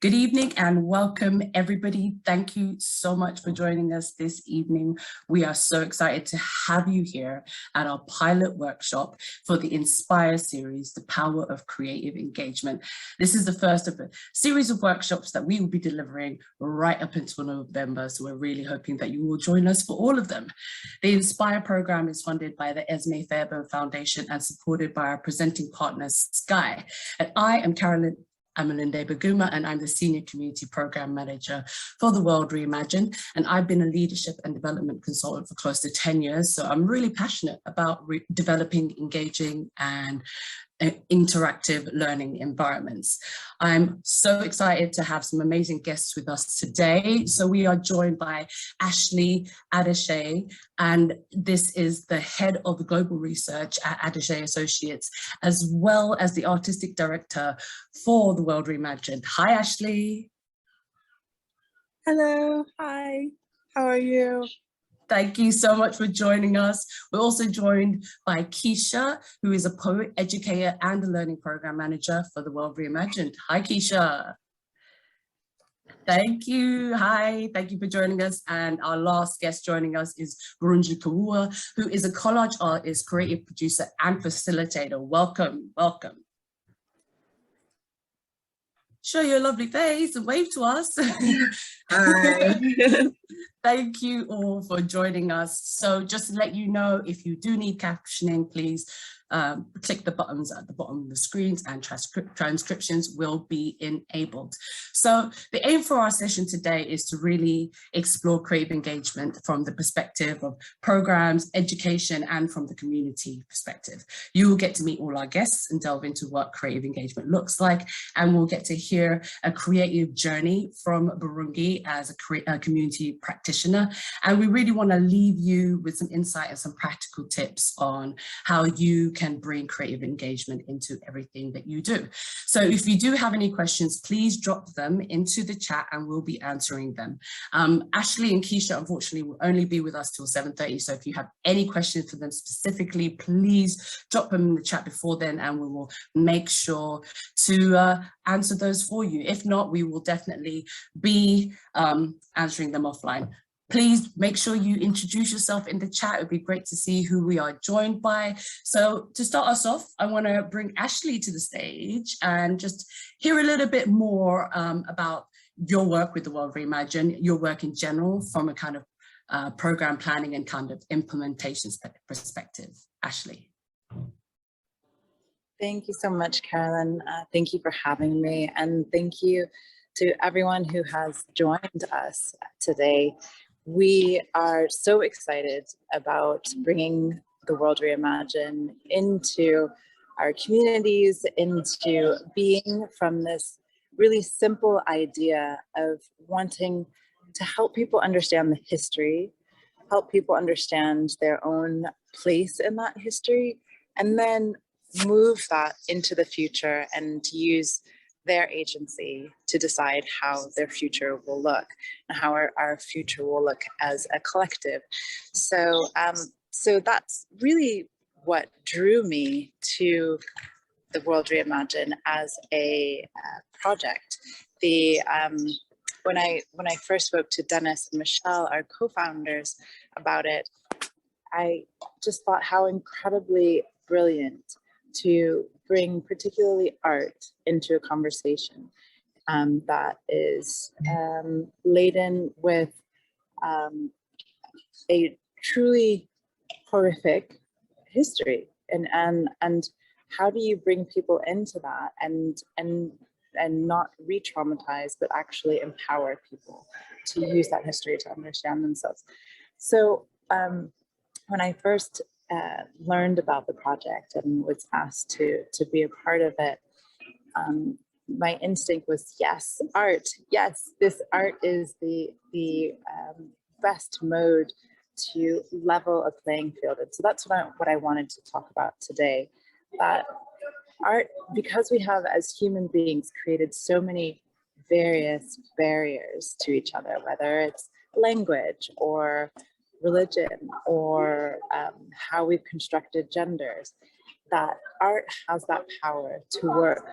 Good evening and welcome everybody. Thank you so much for joining us this evening. We are so excited to have you here at our pilot workshop for the Inspire series, The Power of Creative Engagement. This is the first of a series of workshops that we will be delivering right up until November. So we're really hoping that you will join us for all of them. The Inspire program is funded by the Esme Fairbairn Foundation and supported by our presenting partner, Sky. And I am Carolyn Amalinde Baguma, and I'm the Senior Community Program Manager for the World Reimagined. And I've been a leadership and development consultant for close to 10 years. So I'm really passionate about developing, engaging, and interactive learning environments. I'm so excited to have some amazing guests with us today. So we are joined by Adjaye, and this is the head of global research at Adjaye Associates, as well as the artistic director for the World Reimagined. Hi, Ashley. Hello, hi, how are you? Thank you so much for joining us. We're also joined by Keisha, who is a poet, educator, and a learning program manager for the World Reimagined. Hi, Keisha. Thank you. Hi, thank you for joining us. And our last guest joining us is Birungi Kawooya, who is a collage artist, creative producer, and facilitator. Welcome, welcome. Show your lovely face and wave to us. Hi. Thank you all for joining us. So just to let you know, if you do need captioning, please click the buttons at the bottom of the screens and transcriptions will be enabled. So the aim for our session today is to really explore creative engagement from the perspective of programs, education, and from the community perspective. You will get to meet all our guests and delve into what creative engagement looks like, and we'll get to hear a creative journey from Birungi as a community practitioner. And we really want to leave you with some insight and some practical tips on how you can bring creative engagement into everything that you do. So if you do have any questions, please drop them into the chat and we'll be answering them. Ashley and Keisha, unfortunately, will only be with us till 7:30. So if you have any questions for them specifically, please drop them in the chat before then and we will make sure to answer those for you. If not, we will definitely be answering them offline. Please make sure you introduce yourself in the chat. It'd be great to see who we are joined by. So to start us off, I want to bring Ashley to the stage and just hear a little bit more about your work with the World Reimagined, your work in general from a kind of program planning and kind of implementation perspective. Ashley. Thank you so much, Carolyn. Thank you for having me, and thank you to everyone who has joined us today. We are so excited about bringing the World Reimagined into our communities, into being from this really simple idea of wanting to help people understand the history, help people understand their own place in that history, and then move that into the future and use their agency to decide how their future will look and how our future will look as a collective. So, so that's really what drew me to the World Reimagined as a project. When I first spoke to Dennis and Michelle, our co-founders, about it, I just thought how incredibly brilliant to bring particularly art into a conversation that is laden with a truly horrific history, and how do you bring people into that and not re-traumatize, but actually empower people to use that history to understand themselves. So when I first learned about the project and was asked to be a part of it, my instinct was, yes, art. Yes, this art is the best mode to level a playing field. And so that's what I wanted to talk about today. That art, because we have as human beings created so many various barriers to each other, whether it's language or religion or how we've constructed genders, that art has that power to work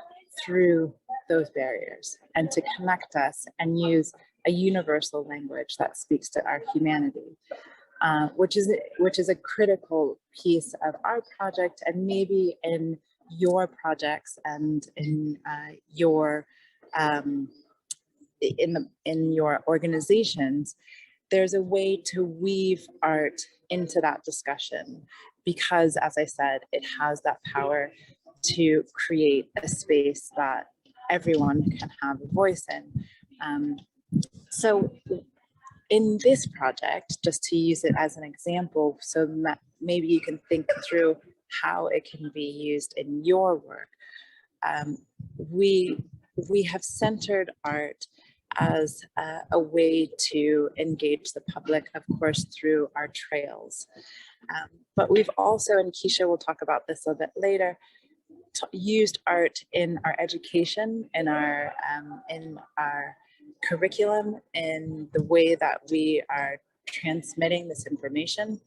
through those barriers and to connect us and use a universal language that speaks to our humanity, which is a critical piece of our project, and maybe in your projects and in your in your organizations. There's a way to weave art into that discussion because, as I said, it has that power to create a space that everyone can have a voice in. So in this project, just to use it as an example, so maybe you can think through how it can be used in your work. We have centered art as a way to engage the public, of course, through our trails. But we've also, and Keisha will talk about this a bit later, used art in our education, in our curriculum, in the way that we are transmitting this information.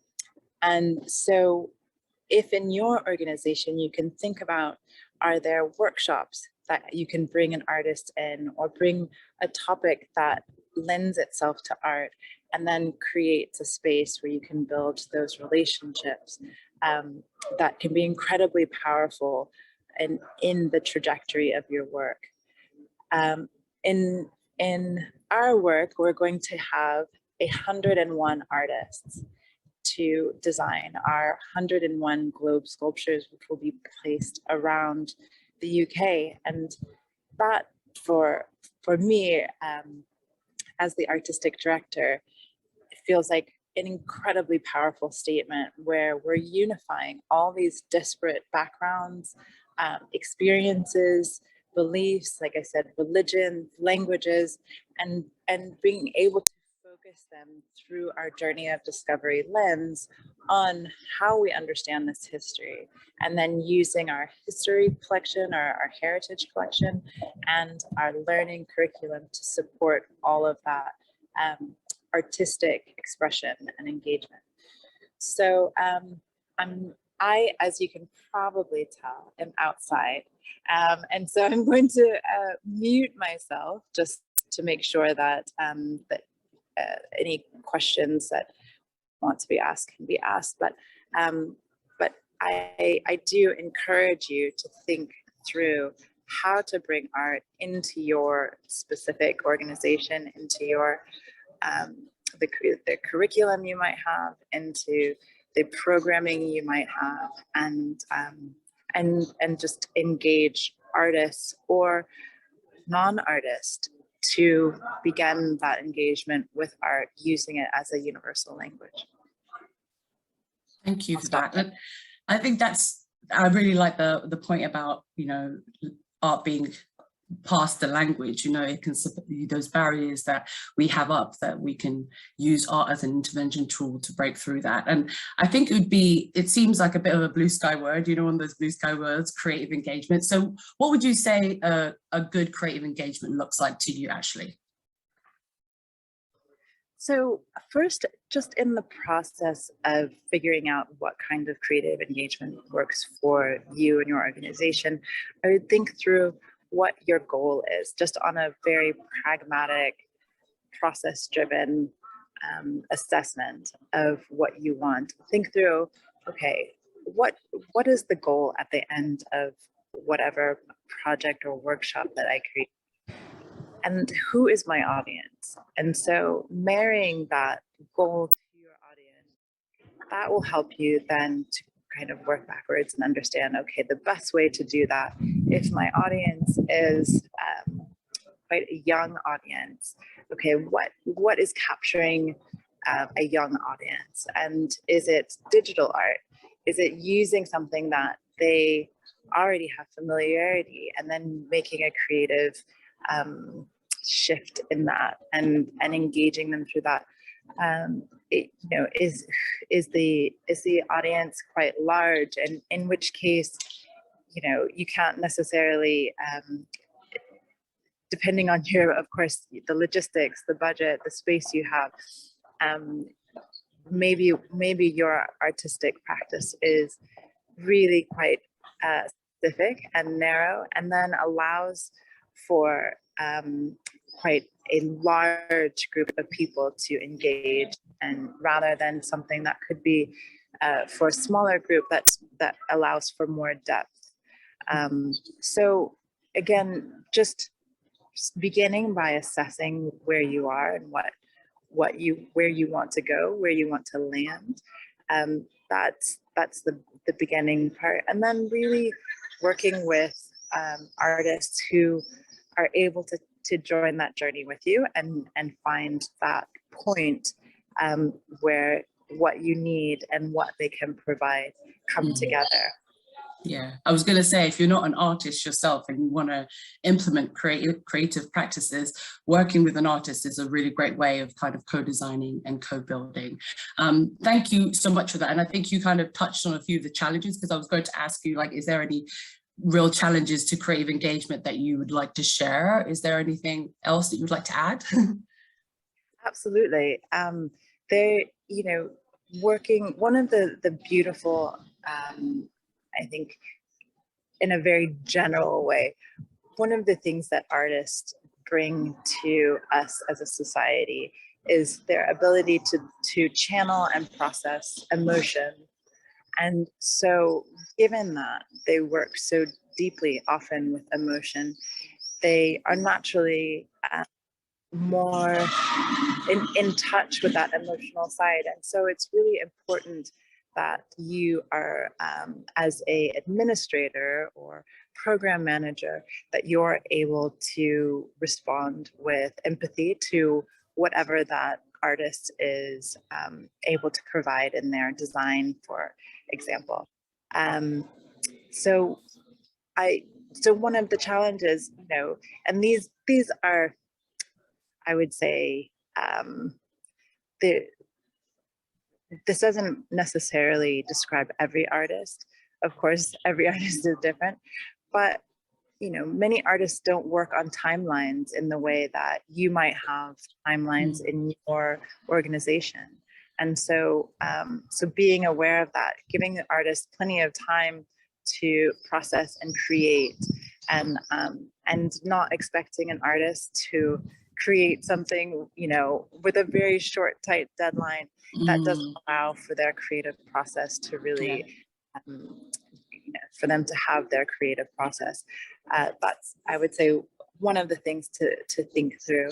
And so if in your organization you can think about, are there workshops that you can bring an artist in, or bring a topic that lends itself to art, and then creates a space where you can build those relationships that can be incredibly powerful and in the trajectory of your work. In our work, we're going to have 101 artists to design our 101 globe sculptures, which will be placed around the UK. And that, for me, as the artistic director, it feels like an incredibly powerful statement where we're unifying all these disparate backgrounds, experiences, beliefs, like I said, religion, languages, and being able to focus them through our journey of discovery lens on how we understand this history, and then using our history collection, our heritage collection, and our learning curriculum to support all of that artistic expression and engagement. So I, as you can probably tell, am outside. And so I'm going to mute myself just to make sure that, any questions that want to be asked can be asked. But I do encourage you to think through how to bring art into your specific organization, into your the curriculum you might have, into the programming you might have, and just engage artists or non-artists to begin that engagement with art, using it as a universal language. Thank you for that. And I think I really like the point about, art being past the language. It can support those barriers that we have up, that we can use art as an intervention tool to break through that. And I think it seems like a bit of a blue sky word, one of those blue sky words, creative engagement. So what would you say a good creative engagement looks like to you, Ashley? So first, just in the process of figuring out what kind of creative engagement works for you and your organization, I would think through what your goal is, just on a very pragmatic, process-driven assessment of what you want. Think through, okay, what is the goal at the end of whatever project or workshop that I create? And who is my audience? And so marrying that goal to your audience, that will help you then to kind of work backwards and understand, okay, the best way to do that, if my audience is quite a young audience, okay, what is capturing a young audience? And is it digital art? Is it using something that they already have familiarity, and then making a creative shift in that and engaging them through that? Is the audience quite large, and in which case, you can't necessarily, depending on of course, the logistics, the budget, the space you have, maybe your artistic practice is really quite specific and narrow, and then allows for quite a large group of people to engage, and rather than something that could be for a smaller group that allows for more depth. So again, just beginning by assessing where you are and where you want to go, where you want to land. That's the beginning part, and then really working with artists who are able to join that journey with you and find that point where what you need and what they can provide come together. Yeah, I was going to say, if you're not an artist yourself and you want to implement creative practices, working with an artist is a really great way of kind of co-designing and co-building. Thank you so much for that. And I think you kind of touched on a few of the challenges, because I was going to ask you, like, is there any real challenges to creative engagement that you would like to share? Is there anything else that you'd like to add? Absolutely. Working, one of the beautiful, I think, in a very general way, one of the things that artists bring to us as a society is their ability to channel and process emotion. And so given that they work so deeply often with emotion, they are naturally more in touch with that emotional side. And so it's really important that you are, as a administrator or program manager, that you're able to respond with empathy to whatever that artist is able to provide in their design, for example. So one of the challenges, and these are, I would say, this doesn't necessarily describe every artist. Of course, every artist is different, but many artists don't work on timelines in the way that you might have timelines in your organization. And so, being aware of that, giving the artist plenty of time to process and create, and not expecting an artist to create something, with a very short, tight deadline that doesn't allow for their creative process to really, for them to have their creative process. That's, I would say, one of the things to think through.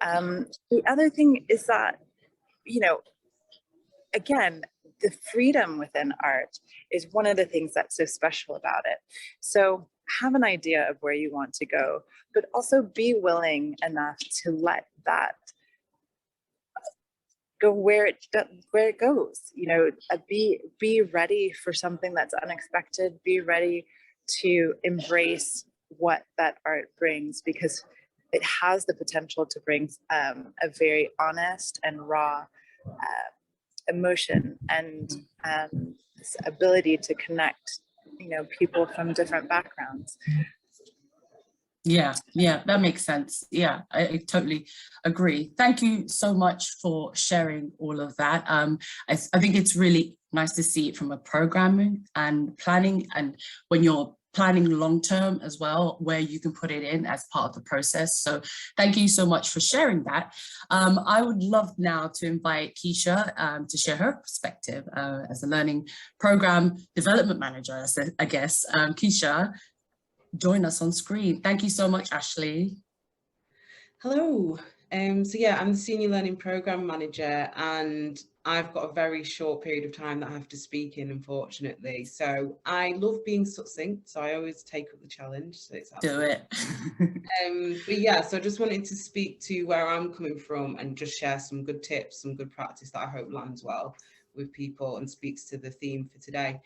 The other thing is that, again, the freedom within art is one of the things that's so special about it. So have an idea of where you want to go, but also be willing enough to let that go where it goes. Be ready for something that's unexpected. Be ready to embrace what that art brings, because it has the potential to bring a very honest and raw emotion, and this ability to connect, people from different backgrounds. Yeah, that makes sense. Yeah, I totally agree. Thank you so much for sharing all of that. I think it's really nice to see it from a programming and planning, and when you're planning long-term as well, where you can put it in as part of the process. So thank you so much for sharing that. I would love now to invite Keisha to share her perspective as a learning program development manager, I guess. Keisha, join us on screen. Thank you so much, Ashley. Hello. So yeah, I'm the Senior Learning Programme Manager, and I've got a very short period of time that I have to speak in, unfortunately. So I love being succinct, so I always take up the challenge. So it's do it. But yeah, so I just wanted to speak to where I'm coming from and just share some good tips, some good practice that I hope lands well with people and speaks to the theme for today.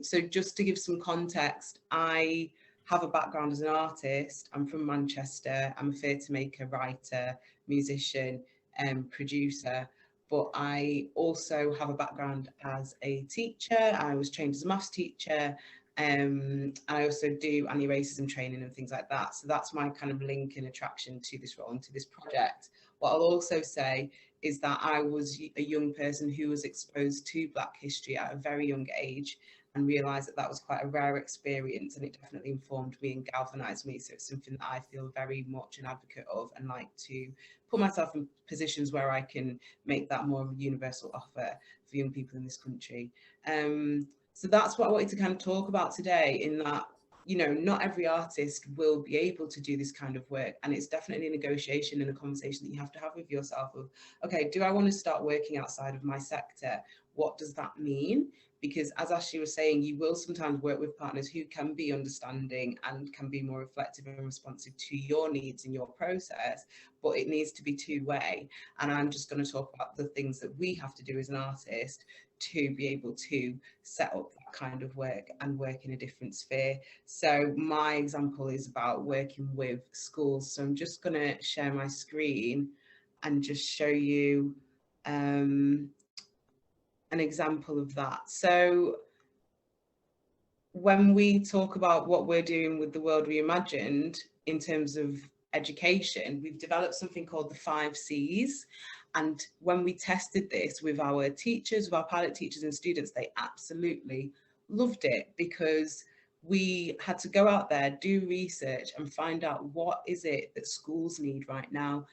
So just to give some context, I have a background as an artist. I'm from Manchester. I'm a theatre maker, writer, musician, and producer. But I also have a background as a teacher. I was trained as a maths teacher. I also do anti-racism training and things like that. So that's my kind of link and attraction to this role and to this project. What I'll also say is that I was a young person who was exposed to Black history at a very young age. and realised that that was quite a rare experience, and it definitely informed me and galvanised me. So it's something that I feel very much an advocate of, and like to put myself in positions where I can make that more of a universal offer for young people in this country. So that's what I wanted to kind of talk about today, in that, you know, not every artist will be able to do this kind of work, and it's definitely a negotiation and a conversation that you have to have with yourself of, okay, do I want to start working outside of my sector? What does that mean? Because as Ashley was saying, you will sometimes work with partners who can be understanding and can be more reflective and responsive to your needs and your process, but it needs to be two-way. And I'm just going to talk about the things that we have to do as an artist to be able to set up that kind of work and work in a different sphere. So my example is about working with schools. So I'm just going to share my screen and just show you an example of that. So when we talk about what we're doing with the World Reimagined in terms of education, we've developed something called the 5 C's. And when we tested this with our teachers, with our pilot teachers and students, they absolutely loved it, because we had to go out there, do research and find out what is it that schools need right now.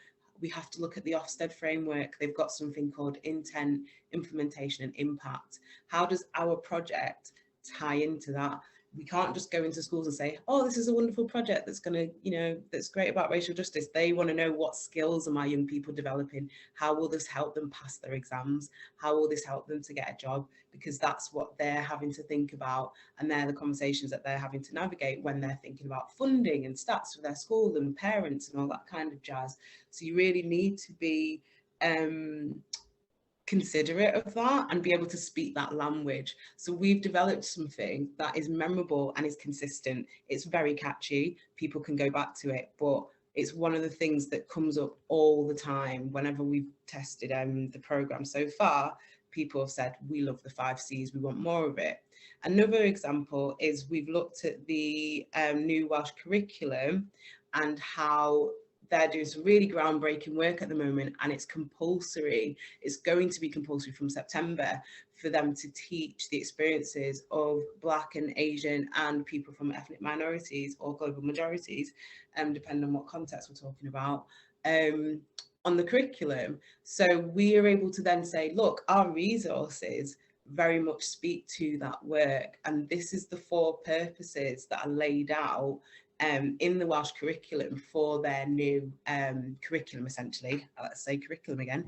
We have to look at the Ofsted framework. They've got something called intent, implementation and impact. How does our project tie into that? We can't just go into schools and say, oh, this is a wonderful project that's going to, you know, that's great about racial justice. They want to know, what skills are my young people developing? How will this help them pass their exams? How will this help them to get a job? Because that's what they're having to think about, and they're the conversations that they're having to navigate when they're thinking about funding and stats for their school and parents and all that kind of jazz. So you really need to be considerate of that and be able to speak that language. So we've developed something that is memorable and is consistent. It's very catchy, people can go back to it, but it's one of the things that comes up all the time whenever we've tested the programme so far. People have said, we love the 5 C's, we want more of it. Another example is we've looked at the new Welsh curriculum and how they're doing some really groundbreaking work at the moment, and it's compulsory. It's going to be compulsory from September for them to teach the experiences of Black and Asian and people from ethnic minorities or global majorities, depending on what context we're talking about, on the curriculum. So we are able to then say, look, our resources very much speak to that work, and this is the 4 purposes that are laid out in the Welsh curriculum for their new curriculum, essentially. Let's say curriculum again.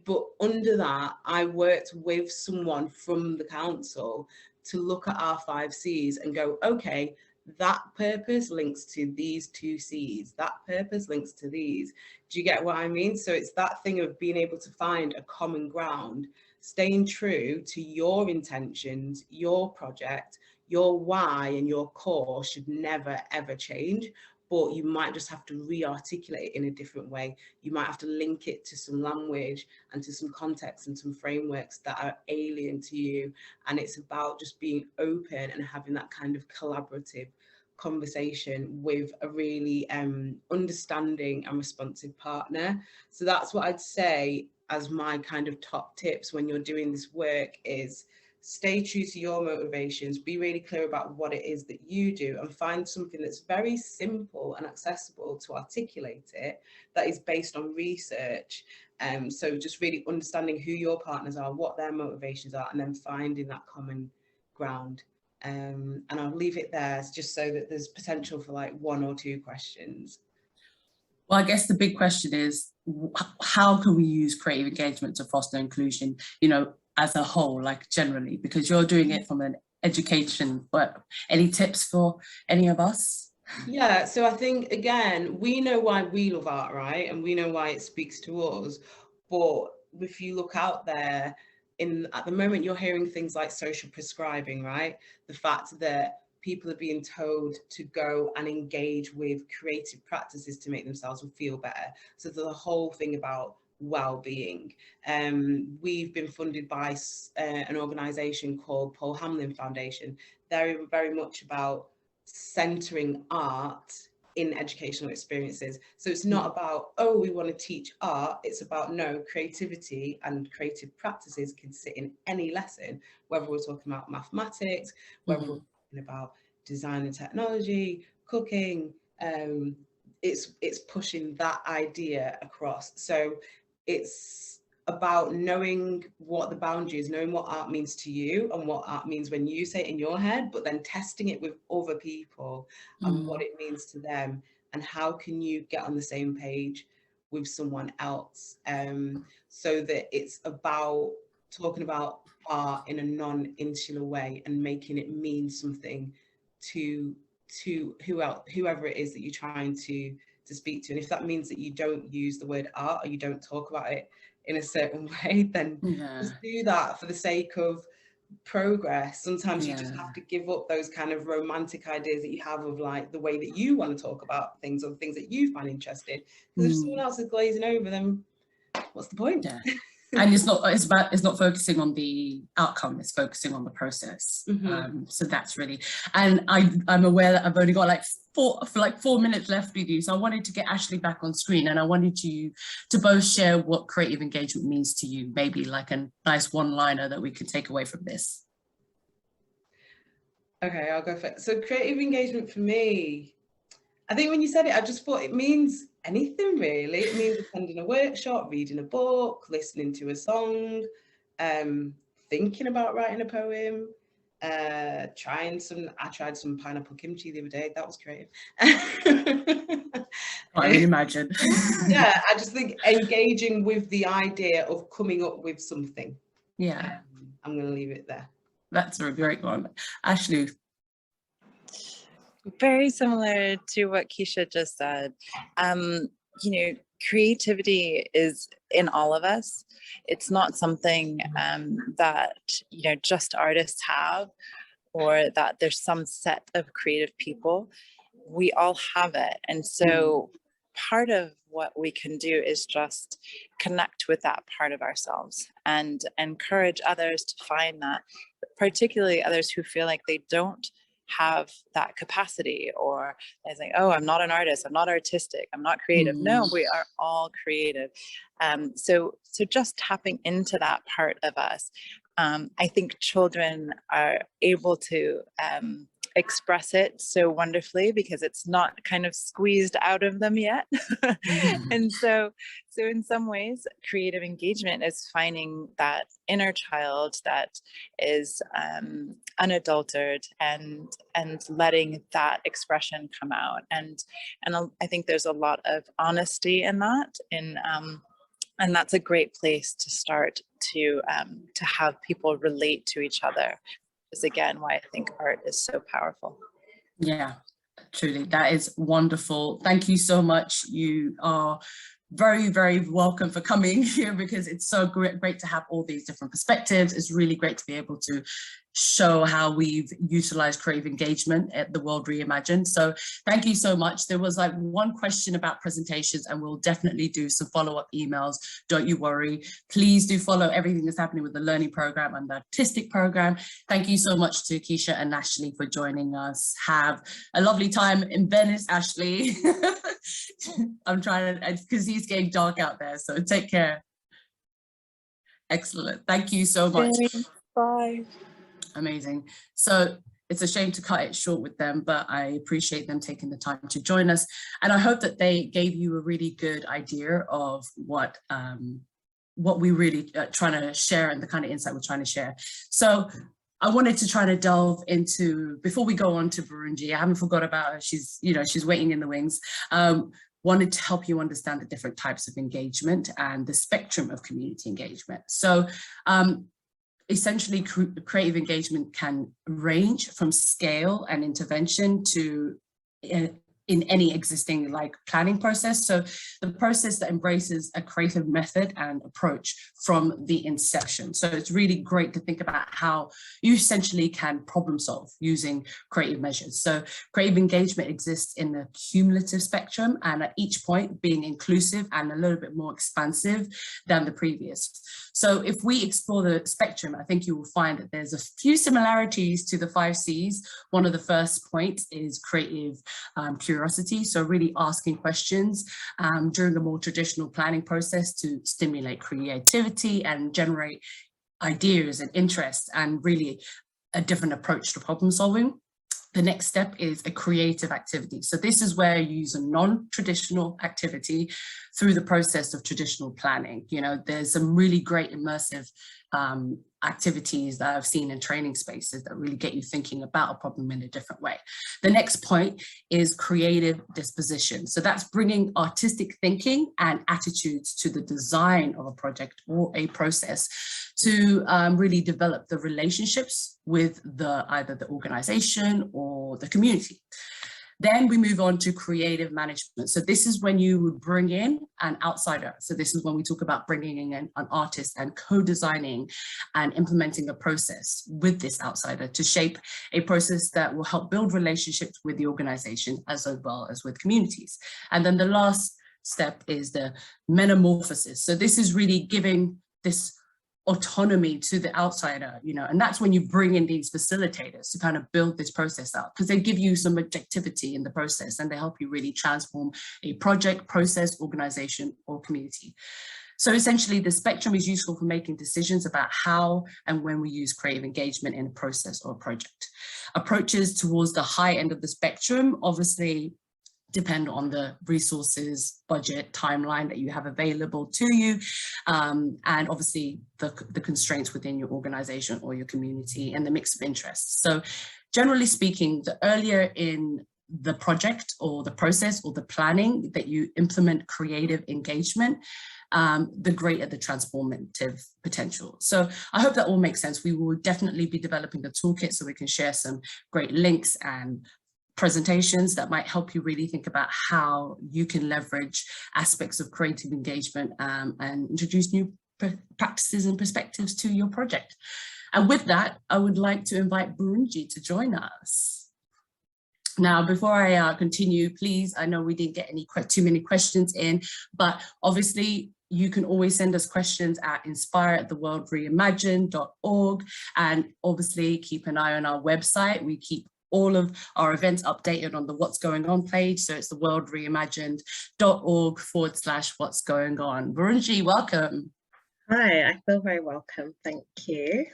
But under that, I worked with someone from the council to look at our 5 C's and go, okay, that purpose links to these 2 C's, that purpose links to these. Do you get what I mean? So it's that thing of being able to find a common ground, staying true to your intentions, your project, your why and your core should never, ever change, but you might just have to re-articulate it in a different way. You might have to link it to some language and to some context and some frameworks that are alien to you. And it's about just being open and having that kind of collaborative conversation with a really understanding and responsive partner. So that's what I'd say as my kind of top tips when you're doing this work is, stay true to your motivations, be really clear about what it is that you do, and find something that's very simple and accessible to articulate it, that is based on research. So just really understanding who your partners are, what their motivations are, and then finding that common ground. And I'll leave it there just so that there's potential for like 1 or 2 questions. Well, I guess the big question is, how can we use creative engagement to foster inclusion, you know, as a whole, like generally, because you're doing it from an education, but any tips for any of us? Yeah, so I think, again, we know why we love art, right? And we know why it speaks to us. But if you look out there, at the moment, you're hearing things like social prescribing, right? The fact that people are being told to go and engage with creative practices to make themselves feel better. So there's a whole thing about well-being. We've been funded by an organisation called Paul Hamlin Foundation. They're very much about centering art in educational experiences. So it's not about, oh, we want to teach art. It's about, no, creativity and creative practices can sit in any lesson, whether we're talking about mathematics, whether we're talking about design and technology, cooking. It's pushing that idea across. So it's about knowing what the boundary is, knowing what art means to you and what art means when you say it in your head, but then testing it with other people and what it means to them, and how can you get on the same page with someone else. So that it's about talking about art in a non-insular way and making it mean something to whoever it is that you're trying to speak to. And if that means that you don't use the word art or you don't talk about it in a certain way, then just do that for the sake of progress. Sometimes you just have to give up those kind of romantic ideas that you have of like the way that you want to talk about things or the things that you find interesting, because if someone else is glazing over them, what's the point? And it's not focusing on the outcome, it's focusing on the process. So that's really, and I'm aware that I've only got like 4 minutes left with you, so I wanted to get Ashley back on screen, and I wanted you to both share what creative engagement means to you, maybe like a nice one-liner that we could take away from this. Okay, I'll go first. So creative engagement for me, I think when you said it, I just thought it means anything really. It means attending a workshop, reading a book, listening to a song, thinking about writing a poem, I tried some pineapple kimchi the other day. That was creative. I can imagine. Yeah, I just think engaging with the idea of coming up with something. Yeah. I'm going to leave it there. That's a great one. Ashley. Very similar to what Keisha just said. You know, creativity is in all of us. It's not something that, you know, just artists have, or that there's some set of creative people. We all have it. And so part of what we can do is just connect with that part of ourselves and encourage others to find that, particularly others who feel like they don't have that capacity, or they think, oh, I'm not an artist, I'm not artistic, I'm not creative. No, we are all creative. So just tapping into that part of us. I think children are able to express it so wonderfully because it's not kind of squeezed out of them yet. And so in some ways, creative engagement is finding that inner child that is unadulterated and letting that expression come out. And I think there's a lot of honesty in that, and that's a great place to start to have people relate to each other. Is again why I think art is so powerful. Yeah, truly, that is wonderful. Thank you so much. You are very, very welcome for coming here, because it's so great to have all these different perspectives. It's really great to be able to show how we've utilized creative engagement at the World Reimagined. So thank you so much. There was like one question about presentations, and we'll definitely do some follow-up emails. Don't you worry. Please do follow everything that's happening with the learning program and the artistic program. Thank you so much to Keisha and Ashley for joining us. Have a lovely time in Venice, Ashley. I'm trying to, because it's getting dark out there, so take care. Excellent. Thank you so much. Bye. Amazing. So it's a shame to cut it short with them, but I appreciate them taking the time to join us. And I hope that they gave you a really good idea of what we really trying to share and the kind of insight we're trying to share. So I wanted to try to delve into, before we go on to Birungi, I haven't forgot about her. She's waiting in the wings. Wanted to help you understand the different types of engagement and the spectrum of community engagement. So essentially, creative engagement can range from scale and intervention to in any existing like planning process. So the process that embraces a creative method and approach from the inception. So it's really great to think about how you essentially can problem solve using creative measures. So creative engagement exists in the cumulative spectrum, and at each point being inclusive and a little bit more expansive than the previous. So if we explore the spectrum, I think you will find that there's a few similarities to the 5 C's. One of the first points is creative curiosity. curiosity. So really asking questions during a more traditional planning process to stimulate creativity and generate ideas and interests and really a different approach to problem solving. The next step is a creative activity. So this is where you use a non-traditional activity through the process of traditional planning. You know, there's some really great immersive activities that I've seen in training spaces that really get you thinking about a problem in a different way. The next point is creative disposition. So that's bringing artistic thinking and attitudes to the design of a project or a process to really develop the relationships with either the organization or the community. Then we move on to creative management. So this is when you would bring in an outsider. So this is when we talk about bringing in an artist and co-designing and implementing a process with this outsider to shape a process that will help build relationships with the organization as well as with communities. And then the last step is the metamorphosis. So this is really giving this autonomy to the outsider, you know, and that's when you bring in these facilitators to kind of build this process out, because they give you some objectivity in the process and they help you really transform a project, process, organization, or community. So essentially the spectrum is useful for making decisions about how and when we use creative engagement in a process or a project. Approaches towards the high end of the spectrum obviously depend on the resources, budget, timeline that you have available to you, and obviously the constraints within your organization or your community and the mix of interests. So generally speaking, the earlier in the project or the process or the planning that you implement creative engagement, the greater the transformative potential. So I hope that all makes sense. We will definitely be developing a toolkit so we can share some great links and presentations that might help you really think about how you can leverage aspects of creative engagement and introduce new practices and perspectives to your project. And with that, I would like to invite Birungi to join us. Now, before I continue, please, I know we didn't get too many questions in, but obviously you can always send us questions at inspire@theworldreimagined.org, and obviously keep an eye on our website. We keep all of our events updated on the What's Going On page. So it's theworldreimagined.org/what's going on. Birungi, welcome. Hi, I feel very welcome. Thank you.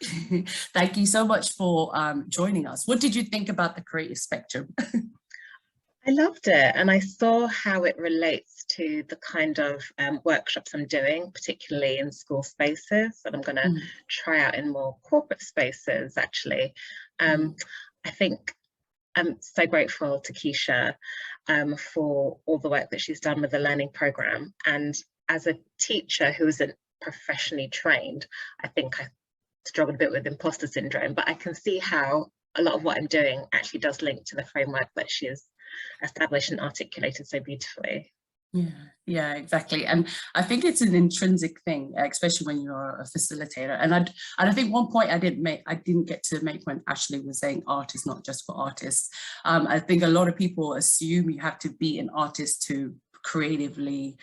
Thank you so much for joining us. What did you think about the creative spectrum? I loved it, and I saw how it relates to the kind of workshops I'm doing, particularly in school spaces, that I'm going to try out in more corporate spaces, actually. I think I'm so grateful to Keisha for all the work that she's done with the learning program. And as a teacher who isn't professionally trained, I think I struggled a bit with imposter syndrome, but I can see how a lot of what I'm doing actually does link to the framework that she has established and articulated so beautifully. Yeah, exactly. And I think it's an intrinsic thing, especially when you're a facilitator. And I think one point I didn't get to make when Ashley was saying art is not just for artists. I think a lot of people assume you have to be an artist to creatively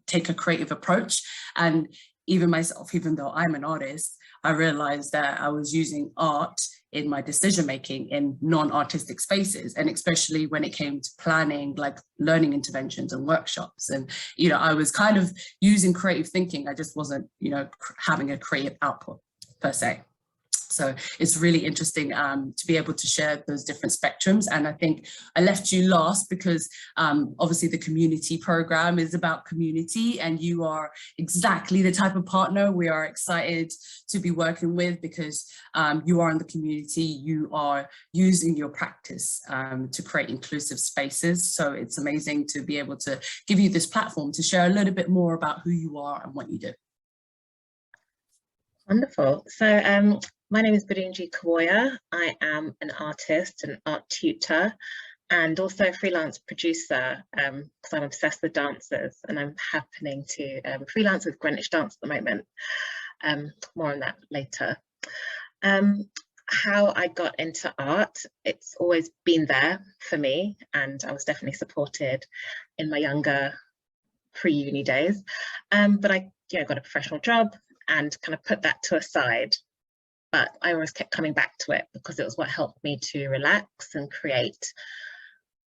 take a creative approach. And even myself, even though I'm an artist, I realized that I was using art in my decision making in non-artistic spaces, and especially when it came to planning like learning interventions and workshops. And you know, I was kind of using creative thinking, I just wasn't, you know, having a creative output per se. So it's really interesting to be able to share those different spectrums. And I think I left you last because obviously the community program is about community, and you are exactly the type of partner we are excited to be working with, because you are in the community, you are using your practice to create inclusive spaces. So it's amazing to be able to give you this platform to share a little bit more about who you are and what you do. Wonderful. So my name is Birungi Kawooya. I am an artist, an art tutor, and also a freelance producer, because I'm obsessed with dancers, and I'm happening to freelance with Greenwich Dance at the moment. More on that later. How I got into art, it's always been there for me, and I was definitely supported in my younger pre-uni days. But I got a professional job and kind of put that to a side, but I always kept coming back to it because it was what helped me to relax and create.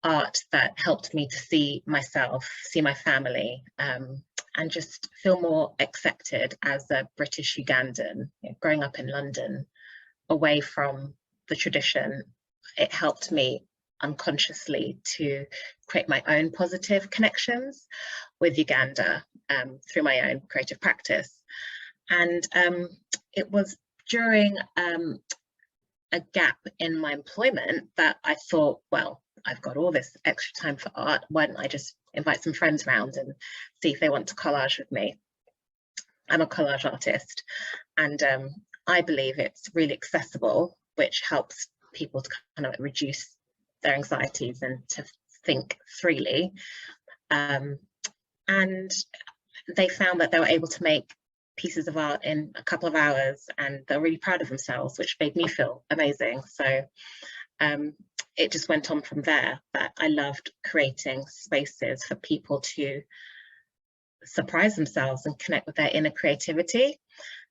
art that helped me to see myself, see my family, and just feel more accepted as a British Ugandan. You know, growing up in London, away from the tradition, it helped me unconsciously to create my own positive connections with Uganda through my own creative practice. And it was during a gap in my employment that I thought, well, I've got all this extra time for art. Why don't I just invite some friends around and see if they want to collage with me? I'm a collage artist, and I believe it's really accessible, which helps people to kind of reduce their anxieties and to think freely. And they found that they were able to make pieces of art in a couple of hours, and they're really proud of themselves, which made me feel amazing. So it just went on from there, that I loved creating spaces for people to surprise themselves and connect with their inner creativity.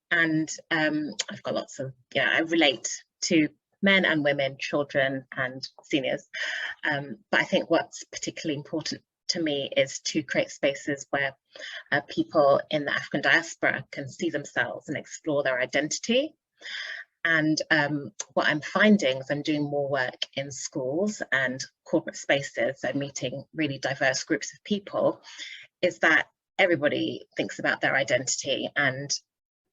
And I've got lots of, I relate to men and women, children and seniors. But I think what's particularly important to me is to create spaces where people in the African diaspora can see themselves and explore their identity. And what I'm finding is I'm doing more work in schools and corporate spaces, so meeting really diverse groups of people, is that everybody thinks about their identity, and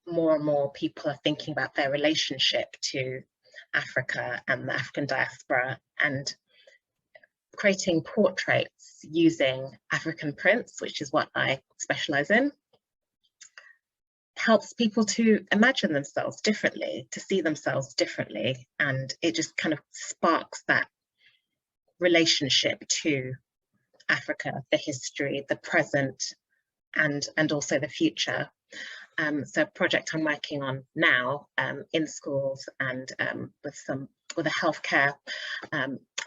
more people are thinking about their relationship to Africa and the African diaspora, and creating portraits using African prints, which is what I specialize in, helps people to imagine themselves differently, to see themselves differently, and it just kind of sparks that relationship to Africa, the history, the present, and also the future. So a project I'm working on now in schools and with a healthcare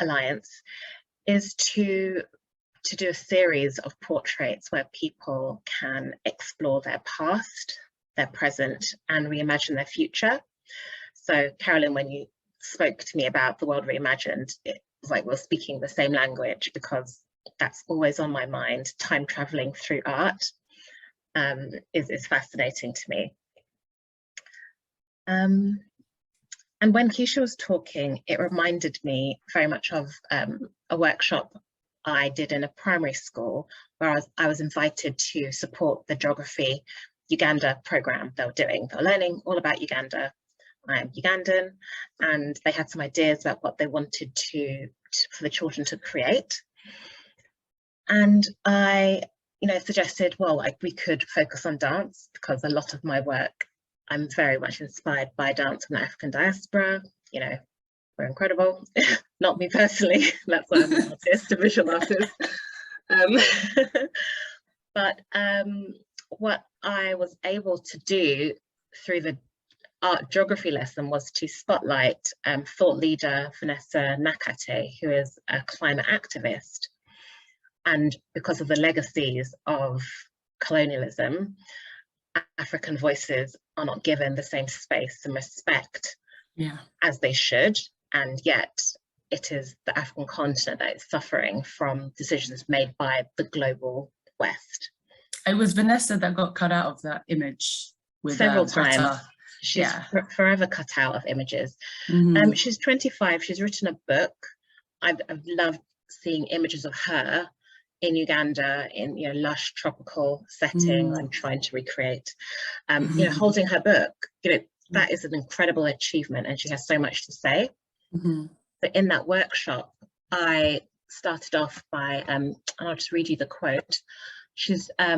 alliance is to do a series of portraits where people can explore their past, their present, and reimagine their future. So Carolyn, when you spoke to me about the world reimagined, it was like we're speaking the same language, because that's always on my mind. Time traveling through art is fascinating to me. And when Keisha was talking, it reminded me very much of a workshop I did in a primary school, where I was invited to support the Geography Uganda program they were doing. They were learning all about Uganda. I'm Ugandan, and they had some ideas about what they wanted for the children to create. And I suggested, well, like, we could focus on dance, because a lot of my work, I'm very much inspired by dance from the African diaspora. We're incredible. Not me personally, that's why I'm an artist, a visual artist. But what I was able to do through the art geography lesson was to spotlight thought leader Vanessa Nakate, who is a climate activist. And because of the legacies of colonialism, African voices are not given the same space and respect as they should. And yet it is the African continent that is suffering from decisions made by the global West. It was Vanessa that got cut out of that image with several times. She's forever cut out of images. She's 25. She's written a book. I've loved seeing images of her in Uganda in lush tropical setting. I'm trying to recreate, holding her book. That is an incredible achievement, and she has so much to say. But in that workshop, I started off by, and I'll just read you the quote. She's, I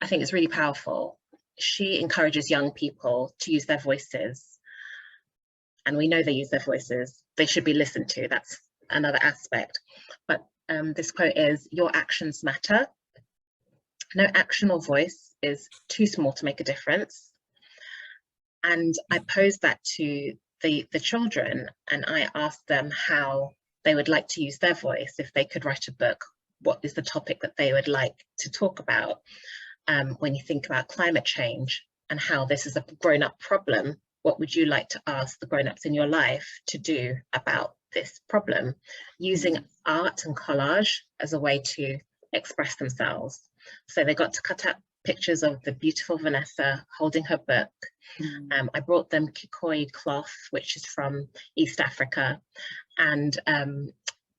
think it's really powerful. She encourages young people to use their voices, and we know they use their voices. They should be listened to. That's another aspect. But this quote is, "Your actions matter. No action or voice is too small to make a difference." And I posed that to the children, and I asked them how they would like to use their voice if they could write a book. What is the topic that they would like to talk about when you think about climate change and how this is a grown-up problem? What would you like to ask the grown-ups in your life to do about this problem, using art and collage as a way to express themselves. So they got to cut out pictures of the beautiful Vanessa holding her book. I brought them kikoi cloth, which is from East Africa, and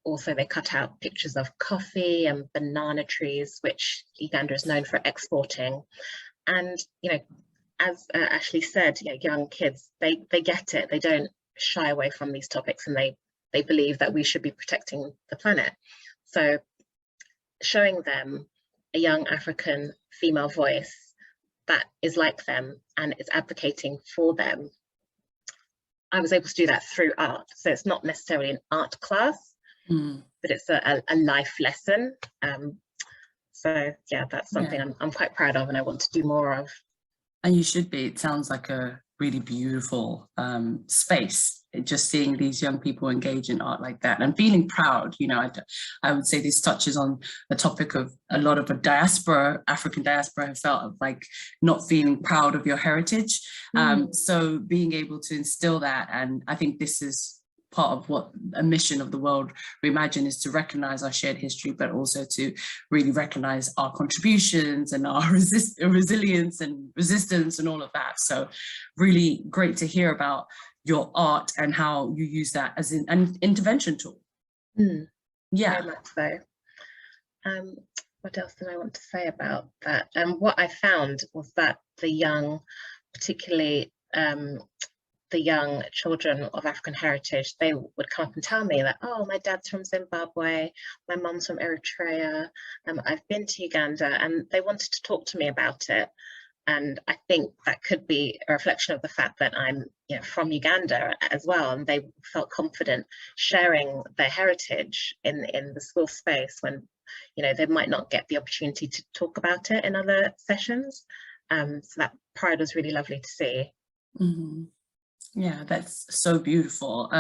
also they cut out pictures of coffee and banana trees, which Uganda is known for exporting. And, you know, as Ashley said, you know, young kids, they get it. They don't shy away from these topics, and they believe that we should be protecting the planet. So showing them a young African female voice that is like them and is advocating for them, I was able to do that through art. So it's not necessarily an art class, but it's a life lesson. So yeah, that's something I'm quite proud of and I want to do more of. And you should be. It sounds like a really beautiful space, just seeing these young people engage in art like that and feeling proud. You know, I would say this touches on the topic of a lot of a diaspora, African diaspora, have felt of like not feeling proud of your heritage. So being able to instill that, and I think this is part of what a mission of the World Reimagined is, to recognize our shared history, but also to really recognize our contributions and our resilience and resistance and all of that. So really great to hear about your art and how you use that as an intervention tool. Yeah. Very much so. What else did I want to say about that? What I found was that the young, particularly the young children of African heritage, they would come up and tell me that, oh, my dad's from Zimbabwe, my mum's from Eritrea, I've been to Uganda, and they wanted to talk to me about it. And I think that could be a reflection of the fact that I'm, you know, from Uganda as well, and they felt confident sharing their heritage in the school space when, you know, they might not get the opportunity to talk about it in other sessions. So that pride was really lovely to see. Yeah, that's so beautiful.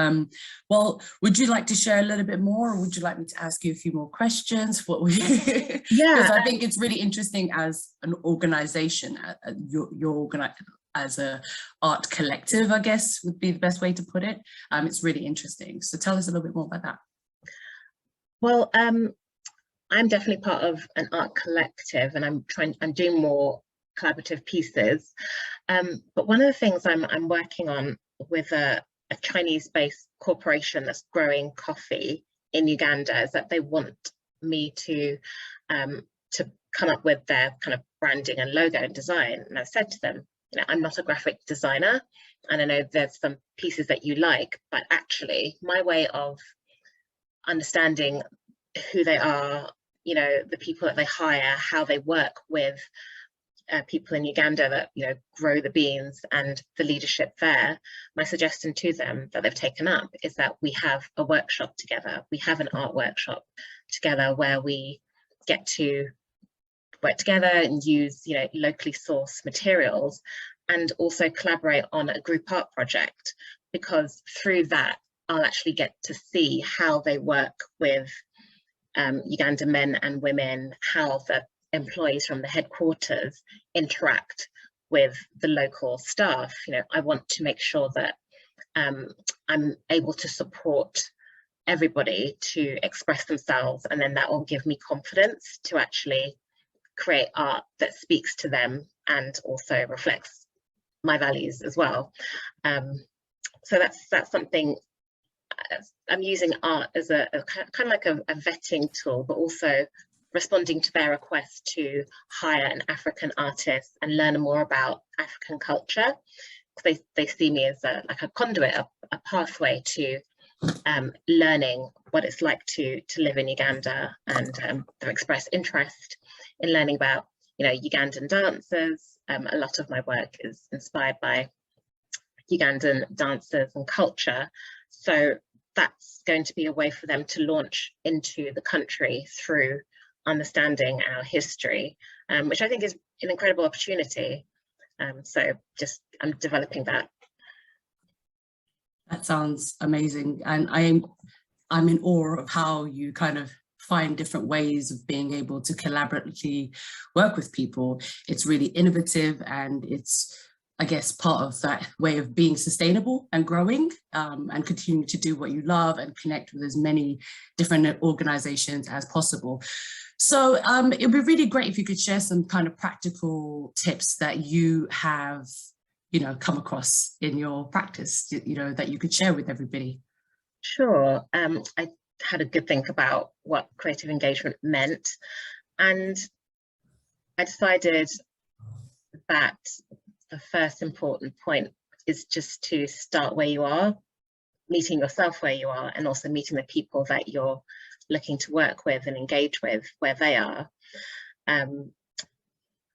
Well, would you like to share a little bit more, or would you like me to ask you a few more questions? What would you? Because I think it's really interesting as an organization, you're as a art collective, I guess would be the best way to put it. It's really interesting. So tell us a little bit more about that. Well, I'm definitely part of an art collective, and I'm doing more collaborative pieces. But one of the things I'm working on with a Chinese-based corporation that's growing coffee in Uganda is that they want me to come up with their kind of branding and logo and design. And I said to them, you know, I'm not a graphic designer, and I know there's some pieces that you like, but actually my way of understanding who they are, you know, the people that they hire, how they work with people in Uganda that, you know, grow the beans and the leadership there, my suggestion to them that they've taken up is that we have a workshop together. We have an art workshop together where we get to work together and use, you know, locally sourced materials, and also collaborate on a group art project, because through that I'll actually get to see how they work with Ugandan men and women, how the employees from the headquarters interact with the local staff. You know, I want to make sure that I'm able to support everybody to express themselves, and then that will give me confidence to actually create art that speaks to them and also reflects my values as well. So that's something. I'm using art as a kind of like a vetting tool, but also responding to their request to hire an African artist and learn more about African culture, because they see me as like a conduit, a pathway to learning what it's like to live in Uganda, and they've expressed interest in learning about, you know, Ugandan dancers. A lot of my work is inspired by Ugandan dancers and culture, so that's going to be a way for them to launch into the country through understanding our history, which I think is an incredible opportunity. So just I'm developing that. That sounds amazing, and I'm in awe of how you kind of find different ways of being able to collaboratively work with people. It's really innovative, and it's I guess, part of that way of being sustainable and growing, and continue to do what you love and connect with as many different organizations as possible. So it would be really great if you could share some kind of practical tips that you have, come across in your practice, that you could share with everybody. Sure. I had a good think about what creative engagement meant, and I decided that the first important point is just to start where you are, meeting yourself where you are, and also meeting the people that you're looking to work with and engage with where they are.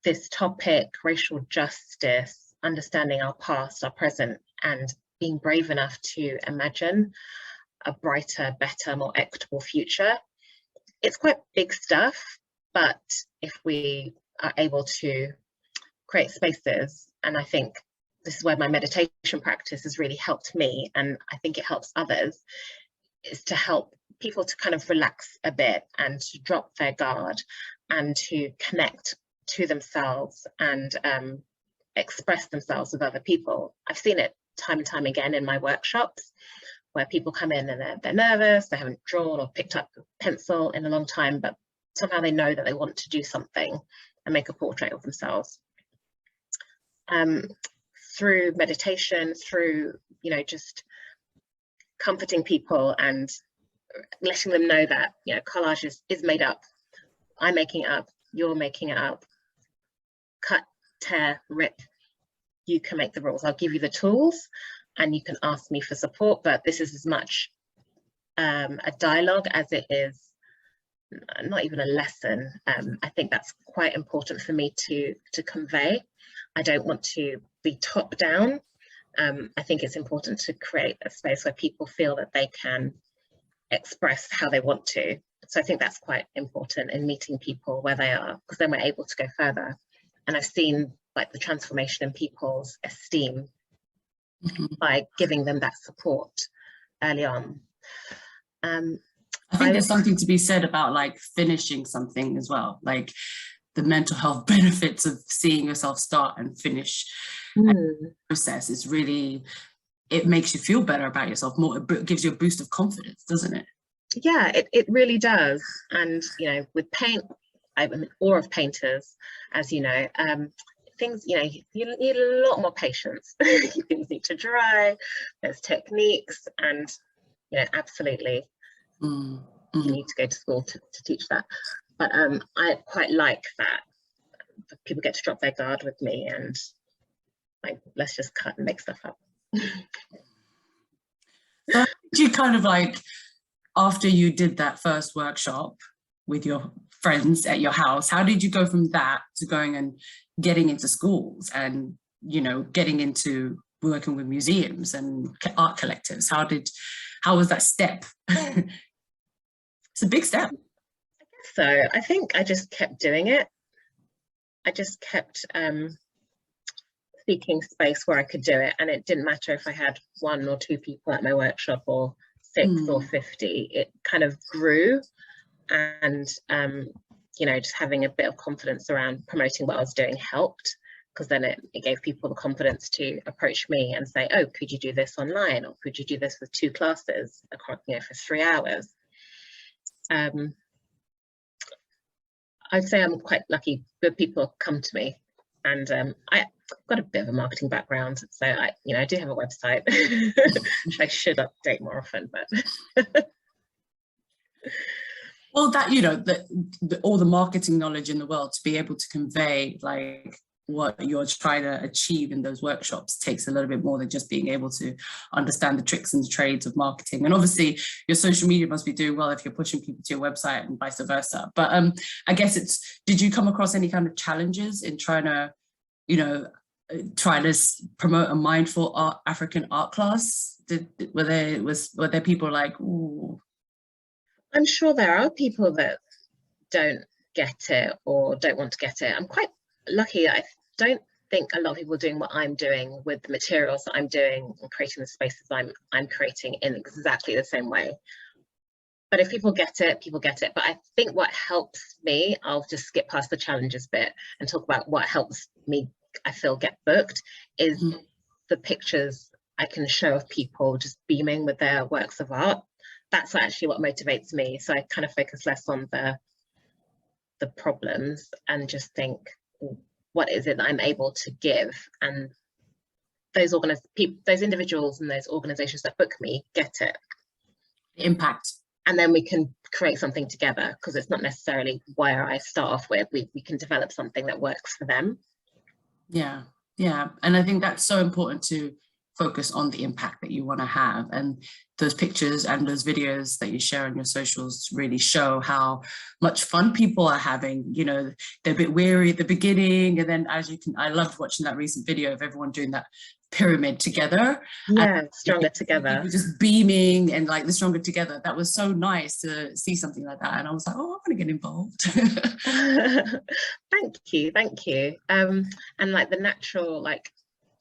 This topic, racial justice, understanding our past, our present, and being brave enough to imagine a brighter, better, more equitable future. It's quite big stuff, but if we are able to create spaces, and I think this is where my meditation practice has really helped me, and I think it helps others, is to help people to kind of relax a bit and to drop their guard and to connect to themselves and express themselves with other people. I've seen it time and time again in my workshops where people come in and they're nervous, they haven't drawn or picked up a pencil in a long time, but somehow they know that they want to do something and make a portrait of themselves. Through meditation, through, just comforting people and letting them know that, collage is made up. I'm making it up, you're making it up. Cut, tear, rip, you can make the rules. I'll give you the tools and you can ask me for support, but this is as much a dialogue as it is not even a lesson. I think that's quite important for me to convey. I don't want to be top down. I think it's important to create a space where people feel that they can express how they want to. So I think that's quite important in meeting people where they are, because then we're able to go further. And I've seen like the transformation in people's esteem by giving them that support early on. I think there's something to be said about like finishing something as well, like the mental health benefits of seeing yourself start and finish the process is really, it makes you feel better about yourself more. It gives you a boost of confidence, doesn't it? Yeah, it really does. And, with paint, I'm in awe of painters, as you know. Things, you need a lot more patience. Things need to dry, there's techniques, and, absolutely, you need to go to school to teach that. But I quite like that people get to drop their guard with me and like, let's just cut and make stuff up. So do you kind of like, after you did that first workshop with your friends at your house, how did you go from that to going and getting into schools and, getting into working with museums and art collectives? How was that step? It's a big step. So I think I just kept doing it. I just kept seeking space where I could do it. And it didn't matter if I had 1 or 2 people at my workshop or 6 or 50, it kind of grew. And, just having a bit of confidence around promoting what I was doing helped, because then it gave people the confidence to approach me and say, oh, could you do this online? Or could you do this with 2 classes across, for 3 hours? I'd say I'm quite lucky. Good people come to me, and I've got a bit of a marketing background, so I do have a website, which I should update more often. But well, that all the marketing knowledge in the world to be able to convey like what you're trying to achieve in those workshops takes a little bit more than just being able to understand the tricks and trades of marketing. And obviously your social media must be doing well if you're pushing people to your website and vice versa. But I guess did you come across any kind of challenges in trying to, try to promote a mindful African art class? Were there people like, ooh? I'm sure there are people that don't get it or don't want to get it. I'm quite lucky. I don't think a lot of people are doing what I'm doing with the materials that I'm doing and creating the spaces I'm creating in exactly the same way. But if people get it, people get it. But I think what helps me, I'll just skip past the challenges bit and talk about what helps me I feel get booked is the pictures I can show of people just beaming with their works of art. That's actually what motivates me. So I kind of focus less on the problems and just think, what is it that I'm able to give? And those individuals and those organizations that book me get it. The impact. And then we can create something together, because it's not necessarily where I start off with. We can develop something that works for them. Yeah, yeah. And I think that's so important to focus on the impact that you want to have. And those pictures and those videos that you share on your socials really show how much fun people are having. You know, they're a bit weary at the beginning, and then I loved watching that recent video of everyone doing that pyramid together. Yeah, stronger together. Just beaming and like the stronger together. That was so nice to see something like that. And I was like, oh, I want to get involved. Thank you. And like the natural, like,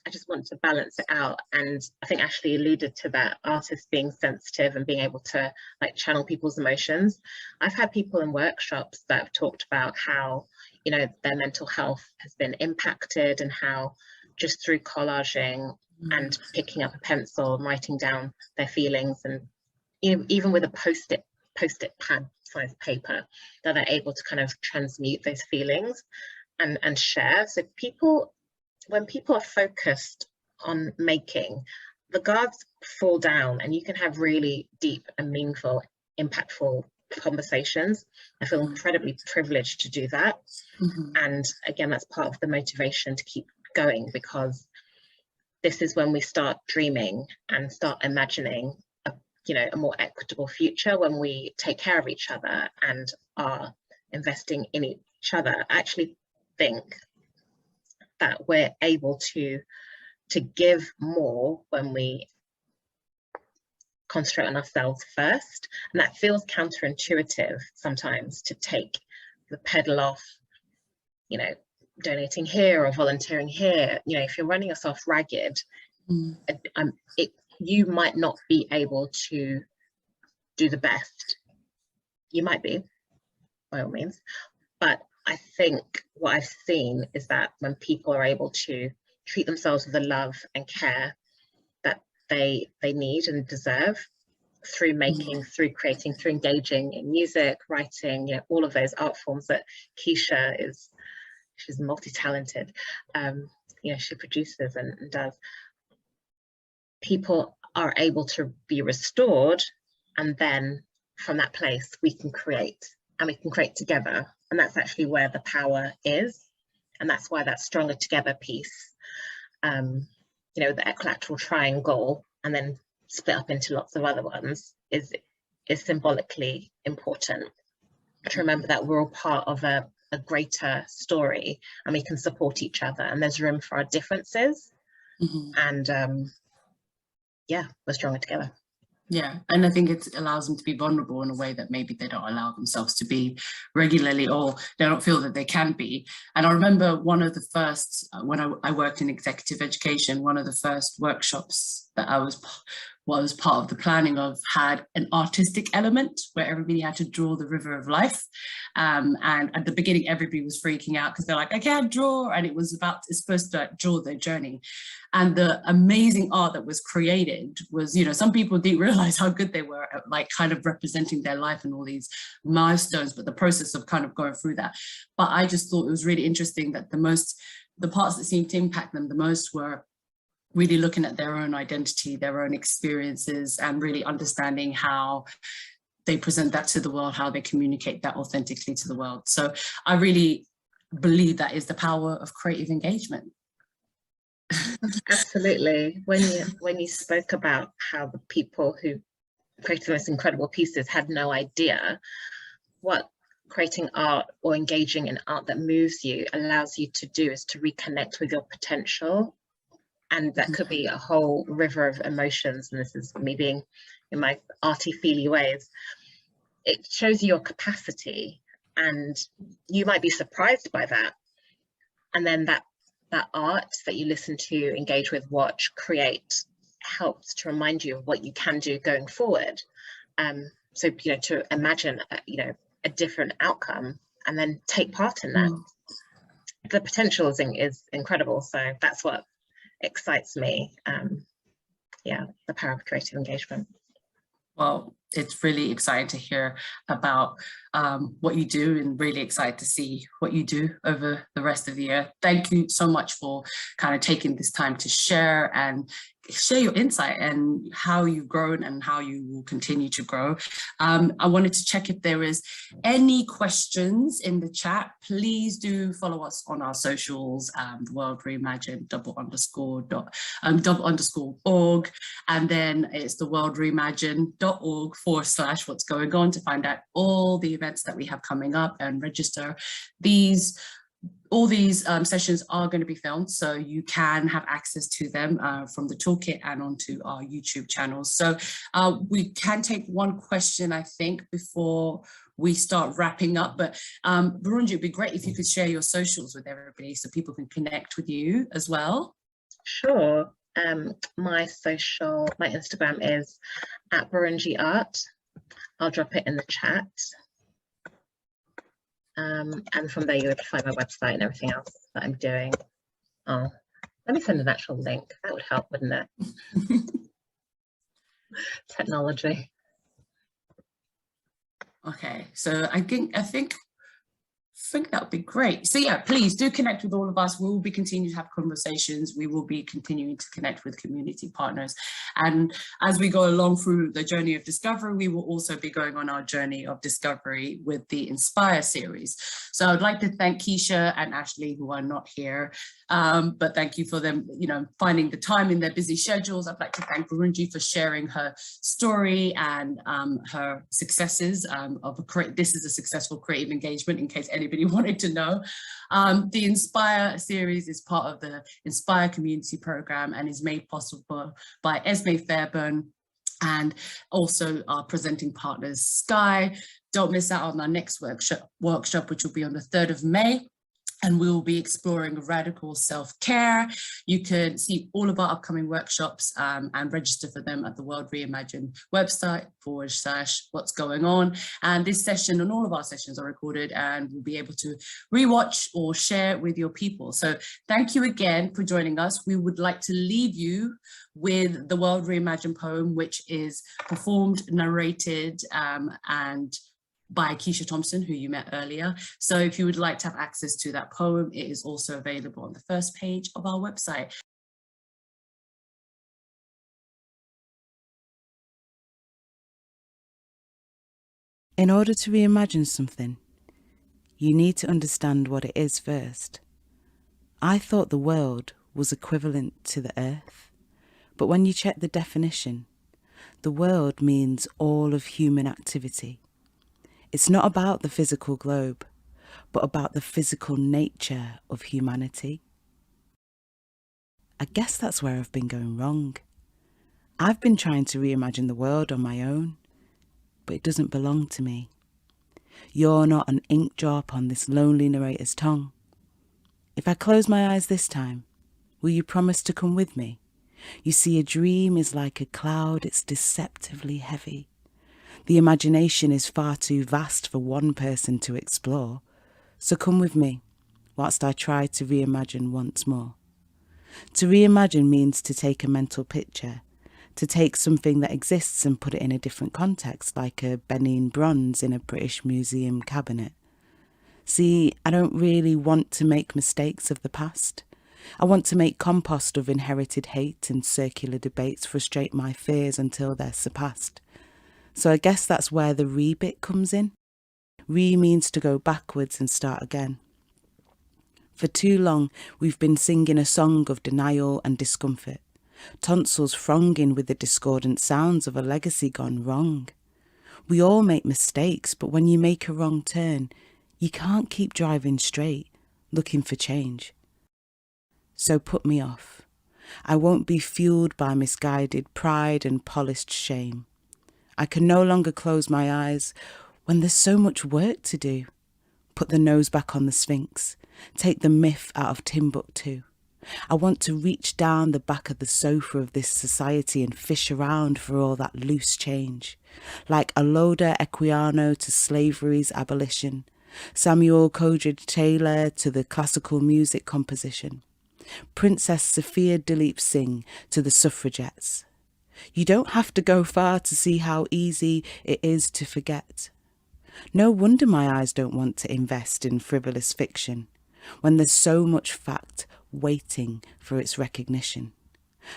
I just want to balance it out. And I think Ashley alluded to that, artists being sensitive and being able to like channel people's emotions. I've had people in workshops that have talked about how, you know, their mental health has been impacted, and how just through collaging and picking up a pencil and writing down their feelings, and, you know, even with a post-it pad size paper, that they're able to kind of transmute those feelings and share. So when people are focused on making, the guards fall down and you can have really deep and meaningful, impactful conversations. I feel incredibly privileged to do that. And again, that's part of the motivation to keep going, because this is when we start dreaming and start imagining a more equitable future, when we take care of each other and are investing in each other. I actually think that we're able to give more when we concentrate on ourselves first. And that feels counterintuitive sometimes, to take the pedal off, you know, donating here or volunteering here. You know, if you're running yourself ragged, you might not be able to do the best. You might be, by all means, but I think what I've seen is that when people are able to treat themselves with the love and care that they need and deserve, through making, through creating, through engaging in music, writing, you know, all of those art forms that Keisha she's multi-talented, you know, she produces and does. People are able to be restored, and then from that place we can create, and we can create together. And that's actually where the power is, and that's why that stronger together piece, you know, the equilateral triangle and then split up into lots of other ones, is symbolically important to remember that we're all part of a greater story, and we can support each other, and there's room for our differences. And yeah, we're stronger together. Yeah, and I think it allows them to be vulnerable in a way that maybe they don't allow themselves to be regularly, or they don't feel that they can be. And I remember one of the first, when I worked in executive education, one of the first workshops that I was part of the planning of had an artistic element where everybody had to draw the river of life. And at the beginning, everybody was freaking out because they're like, I can't draw. And it's supposed to draw their journey. And the amazing art that was created was, you know, some people didn't realize how good they were at like kind of representing their life and all these milestones, but the process of kind of going through that. But I just thought it was really interesting that the parts that seemed to impact them the most were really looking at their own identity, their own experiences, and really understanding how they present that to the world, how they communicate that authentically to the world. So I really believe that is the power of creative engagement. Absolutely. When you spoke about how the people who created the most incredible pieces had no idea, what creating art or engaging in art that moves you allows you to do is to reconnect with your potential. And that could be a whole river of emotions. And this is me being in my arty-feely ways. It shows you your capacity, and you might be surprised by that. And then that art that you listen to, engage with, watch, create, helps to remind you of what you can do going forward. So, you know, to imagine, a different outcome and then take part in that. the potential is incredible. So that's what excites me. Yeah, the power of creative engagement. Well, it's really exciting to hear about what you do, and really excited to see what you do over the rest of the year. Thank you so much for kind of taking this time to share your insight and how you've grown and how you will continue to grow. I wanted to check if there is any questions in the chat. Please do follow us on our socials, World Reimagined _org, and then it's the worldreimagined.org/what's going on to find out all the events that we have coming up and register. All these sessions are going to be filmed, so you can have access to them from the toolkit and onto our YouTube channels. So we can take one question, I think, before we start wrapping up. But Birungi, it'd be great if you could share your socials with everybody so people can connect with you as well. Sure. My Instagram is @BirungiArt. I'll drop it in the chat. And from there you would find my website and everything else that I'm doing. Oh, let me send an actual link. That would help, wouldn't it? Technology. Okay, so I think that would be great. So yeah, please do connect with all of us. We will be continuing to have conversations. We will be continuing to connect with community partners. And as we go along through the journey of discovery, we will also be going on our journey of discovery with the Inspire series. So I'd like to thank Keisha and Ashley, who are not here, but thank you for them, finding the time in their busy schedules. I'd like to thank Birungi for sharing her story and her successes this is a successful creative engagement, in case anybody wanted to know. The Inspire series is part of the Inspire community program and is made possible by Esme Fairburn and also our presenting partners, Sky. Don't miss out on our next workshop, which will be on the 3rd of May. And we will be exploring radical self-care. You can see all of our upcoming workshops and register for them at the World Reimagined website /what's going on. And this session and all of our sessions are recorded and will be able to rewatch or share with your people. So thank you again for joining us. We would like to leave you with the World Reimagined poem, which is performed, narrated, and by Keisha Thompson, who you met earlier. So if you would like to have access to that poem, it is also available on the first page of our website. In order to reimagine something, you need to understand what it is first. I thought the world was equivalent to the earth, but when you check the definition, the world means all of human activity. It's not about the physical globe, but about the physical nature of humanity. I guess that's where I've been going wrong. I've been trying to reimagine the world on my own, but it doesn't belong to me. You're not an ink drop on this lonely narrator's tongue. If I close my eyes this time, will you promise to come with me? You see, a dream is like a cloud, it's deceptively heavy. The imagination is far too vast for one person to explore, so come with me, whilst I try to reimagine once more. To reimagine means to take a mental picture, to take something that exists and put it in a different context, like a Benin bronze in a British museum cabinet. See, I don't really want to make mistakes of the past. I want to make compost of inherited hate, and circular debates frustrate my fears until they're surpassed. So I guess that's where the re-bit comes in. Re means to go backwards and start again. For too long, we've been singing a song of denial and discomfort, tonsils thronging with the discordant sounds of a legacy gone wrong. We all make mistakes, but when you make a wrong turn, you can't keep driving straight, looking for change. So put me off. I won't be fueled by misguided pride and polished shame. I can no longer close my eyes when there's so much work to do. Put the nose back on the Sphinx. Take the myth out of Timbuktu. I want to reach down the back of the sofa of this society and fish around for all that loose change. Like a Loda Equiano to slavery's abolition. Samuel Coleridge Taylor to the classical music composition, Princess Sophia Duleep Singh to the suffragettes. You don't have to go far to see how easy it is to forget. No wonder my eyes don't want to invest in frivolous fiction when there's so much fact waiting for its recognition.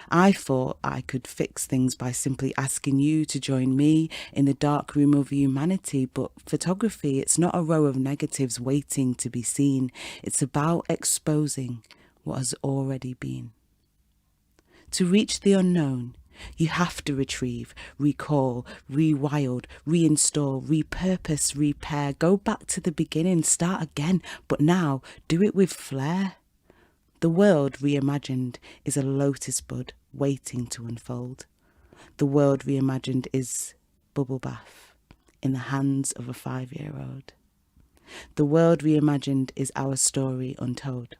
I thought I could fix things by simply asking you to join me in the dark room of humanity, but photography, it's not a row of negatives waiting to be seen. It's about exposing what has already been. To reach the unknown, you have to retrieve, recall, rewild, reinstall, repurpose, repair, go back to the beginning, start again, but now do it with flair. The world reimagined is a lotus bud waiting to unfold. The world reimagined is bubble bath in the hands of a 5-year-old. The world reimagined is our story untold.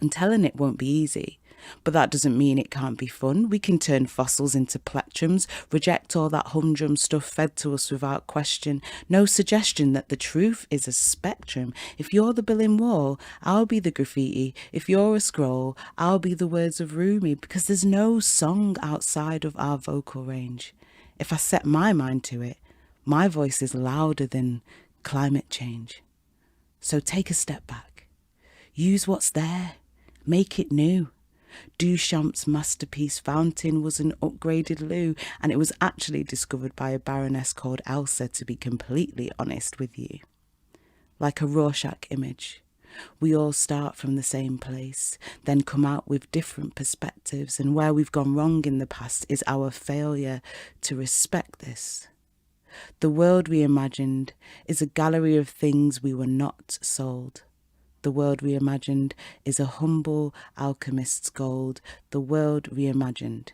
And telling it won't be easy, but that doesn't mean it can't be fun. We can turn fossils into plectrums, reject all that humdrum stuff fed to us without question. No suggestion that the truth is a spectrum. If you're the Berlin Wall, I'll be the graffiti. If you're a scroll, I'll be the words of Rumi, because there's no song outside of our vocal range. If I set my mind to it, my voice is louder than climate change. So take a step back. Use what's there. Make it new. Duchamp's masterpiece Fountain was an upgraded loo, and it was actually discovered by a baroness called Elsa, to be completely honest with you. Like a Rorschach image, we all start from the same place, then come out with different perspectives, and where we've gone wrong in the past is our failure to respect this. The world reimagined is a gallery of things we were not sold. The world reimagined is a humble alchemist's gold. The world reimagined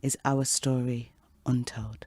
is our story untold.